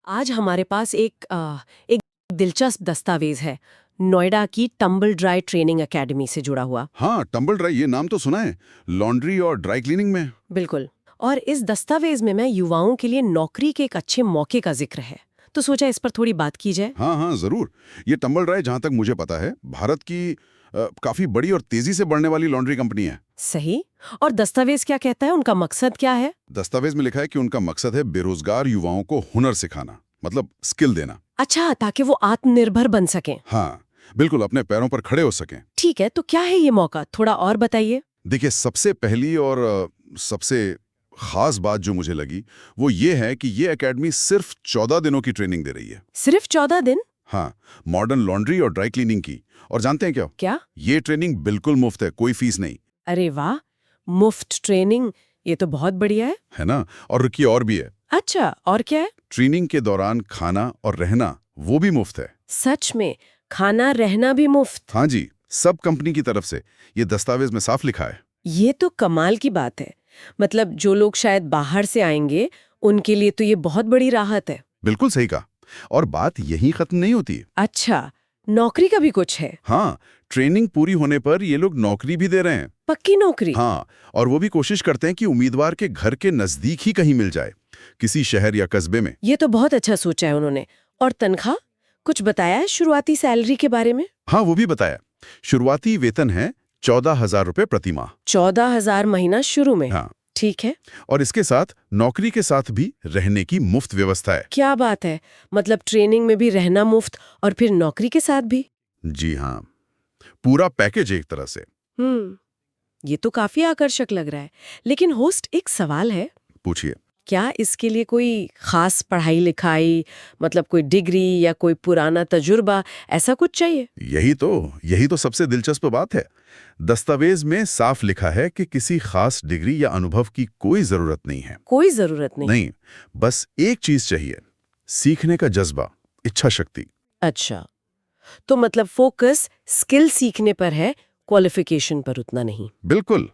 आज हमारे पास एक दिलचस्प दस्तावेज है, नोएडा की टंबल ड्राई ट्रेनिंग एकेडमी से जुड़ा हुआ। हाँ, टंबल ड्राई, ये नाम तो सुना है। लॉन्ड्री और ड्राई क्लीनिंग में। बिल्कुल। और इस दस्तावेज में युवाओं के लिए नौकरी के एक अच्छे मौके का जिक्र है, तो सोचा इस पर थोड़ी बात की जाए। हाँ हाँ, जरूर। ये टंबल ड्राई, जहाँ तक मुझे पता है, भारत की काफी बड़ी और तेजी से बढ़ने वाली लॉन्ड्री कंपनी है। सही। और दस्तावेज क्या कहता है, उनका मकसद क्या है? दस्तावेज में लिखा है कि उनका मकसद है बेरोजगार युवाओं को हुनर सिखाना, मतलब स्किल देना। अच्छा, ताकि वो आत्मनिर्भर बन सकें। हाँ बिल्कुल, अपने पैरों पर खड़े हो सकें। ठीक है, तो क्या है ये मौका, थोड़ा और बताइए। देखिए, सबसे पहली और सबसे खास बात जो मुझे लगी वो ये है कि ये एकेडमी सिर्फ 14 दिनों की ट्रेनिंग दे रही है। सिर्फ 14 दिन? हाँ, मॉडर्न लॉन्ड्री और ड्राई क्लीनिंग की। और जानते हैं क्या? क्या? ये ट्रेनिंग बिल्कुल मुफ्त है, कोई फीस नहीं। अरे वाह, मुफ्त ट्रेनिंग, ये तो बहुत बढ़िया है ना? और रुकिए, और भी है। अच्छा, और क्या है? ट्रेनिंग के दौरान खाना और रहना वो भी मुफ्त है। सच में? खाना रहना भी मुफ्त? हाँ जी, सब कंपनी की तरफ से। ये दस्तावेज में साफ लिखा है। ये तो कमाल की बात है। मतलब जो लोग शायद बाहर से आएंगे, उनके लिए तो ये बहुत बड़ी राहत है। बिल्कुल सही कहा। और बात यहीं खत्म नहीं होती। अच्छा, नौकरी का भी कुछ है? हाँ, ट्रेनिंग पूरी होने पर ये लोग नौकरी भी दे रहे हैं। पक्की नौकरी? हाँ, और वो भी कोशिश करते हैं कि उम्मीदवार के घर के नजदीक ही कहीं मिल जाए, किसी शहर या कस्बे में। ये तो बहुत अच्छा सोचा है उन्होंने। और तनख्वाह, कुछ बताया है शुरुआती सैलरी के बारे में? हाँ, वो भी बताया। शुरुआती वेतन है 14,000 रुपए प्रति माह। 14,000 महीना शुरू में? हाँ, ठीक है। और इसके साथ नौकरी के साथ भी रहने की मुफ्त व्यवस्था है। क्या बात है, मतलब ट्रेनिंग में भी रहना मुफ्त और फिर नौकरी के साथ भी? जी हाँ, पूरा पैकेज एक तरह से। ये तो काफी आकर्षक लग रहा है। लेकिन होस्ट, एक सवाल है। पूछिए। क्या इसके लिए कोई खास पढ़ाई लिखाई, मतलब कोई डिग्री या कोई पुराना तजुर्बा, ऐसा कुछ चाहिए? यही तो सबसे दिलचस्प बात है। दस्तावेज में साफ लिखा है कि किसी खास डिग्री या अनुभव की कोई जरूरत नहीं है। कोई जरूरत नहीं? नहीं, बस एक चीज चाहिए, सीखने का जज्बा, इच्छा शक्ति। अच्छा, तो मतलब फोकस स्किल सीखने पर है, क्वालिफिकेशन पर उतना नहीं। बिल्कुल।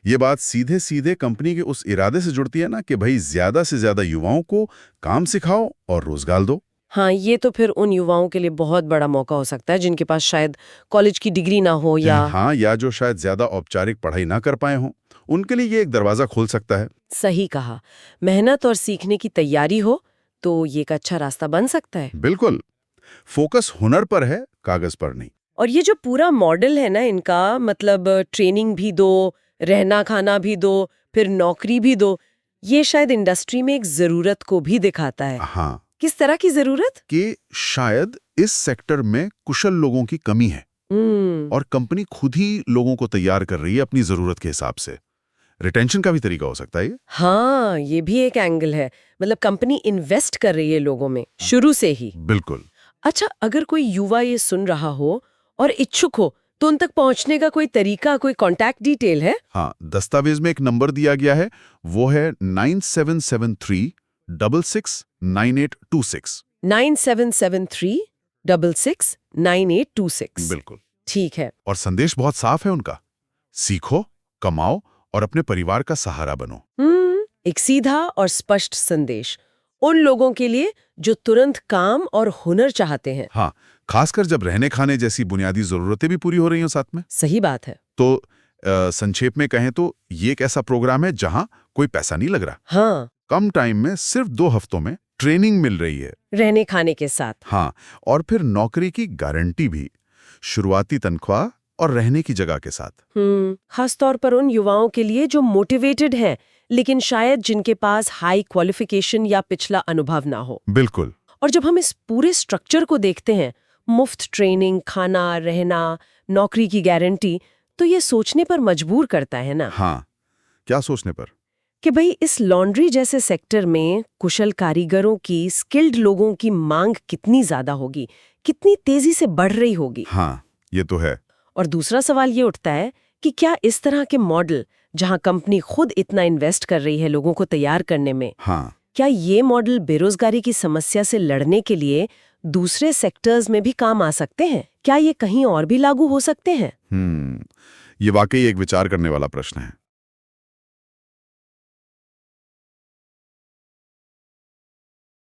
ये बात सीधे सीधे कंपनी के उस इरादे से जुड़ती है ना कि भाई ज्यादा से ज्यादा युवाओं को काम सिखाओ और रोजगार दो। हाँ, ये तो फिर उन युवाओं के लिए बहुत बड़ा मौका हो सकता है जिनके पास शायद कॉलेज की डिग्री ना हो, या हाँ, या जो शायद ज्यादा औपचारिक पढ़ाई ना कर पाए हों, उनके लिए ये एक दरवाजा खोल सकता है। सही कहा। मेहनत और सीखने की तैयारी हो तो ये एक अच्छा रास्ता बन सकता है। बिल्कुल। फोकस हुनर पर है, कागज पर नहीं। और ये जो पूरा मॉडल है ना इनका, मतलब ट्रेनिंग भी दो, रहना खाना भी दो, फिर नौकरी भी दो, ये शायद इंडस्ट्री में एक जरूरत को भी दिखाता है। हाँ, किस तरह की जरूरत? कि शायद इस सेक्टर में कुशल लोगों की कमी है और कंपनी खुद ही लोगों को तैयार कर रही है अपनी जरूरत के हिसाब से। रिटेंशन का भी तरीका हो सकता है ये। हाँ, ये भी एक एंगल है। मतलब कंपनी इन्वेस्ट कर रही है लोगों में शुरू से ही। बिल्कुल। अच्छा, अगर कोई युवा ये सुन रहा हो और इच्छुक हो, तो उन तक पहुंचने का कोई तरीका, कोई कांटेक्ट डिटेल है? हाँ, दस्तावेज में एक नंबर दिया गया है, वो है 9773669826। 9773669826। बिल्कुल। ठीक है। और संदेश बहुत साफ है उनका, सीखो, कमाओ और अपने परिवार का सहारा बनो। एक सीधा और स्पष्ट संदेश उन लोगों के लिए जो तुरंत काम और हुनर चाहते हैं। हाँ, खासकर जब रहने खाने जैसी बुनियादी जरूरतें भी पूरी हो रही हो साथ में। सही बात है। तो संक्षेप में कहें तो ये एक ऐसा प्रोग्राम है जहां कोई पैसा नहीं लग रहा। हाँ, कम टाइम में सिर्फ 2 हफ्तों में ट्रेनिंग मिल रही है, रहने खाने के साथ। हाँ, और फिर नौकरी की गारंटी भी, शुरुआती तनख्वाह और रहने की जगह के साथ। खास तौर पर उन युवाओं के लिए जो मोटिवेटेड हैं, लेकिन शायद जिनके पास हाई क्वालिफिकेशन या पिछला अनुभव ना हो। बिल्कुल। और जब हम इस पूरे स्ट्रक्चर को देखते हैं, मुफ्त ट्रेनिंग, खाना, रहना, नौकरी की गारंटी, तो ये सोचने पर मजबूर करता है ना। हाँ, क्या सोचने पर? कि भाई इस लॉन्ड्री जैसे सेक्टर में कुशल कारीगरों की, स्किल्ड लोगों की मांग कितनी ज्यादा होगी, कितनी तेजी से बढ़ रही होगी। हाँ, ये तो है। और दूसरा सवाल ये उठता है कि क्या इस तरह के मॉडल, जहां कंपनी खुद इतना इन्वेस्ट कर रही है लोगों को तैयार करने में, हाँ, क्या ये मॉडल बेरोजगारी की समस्या से लड़ने के लिए दूसरे सेक्टर्स में भी काम आ सकते हैं? क्या ये कहीं और भी लागू हो सकते हैं? ये वाकई एक विचार करने वाला प्रश्न है।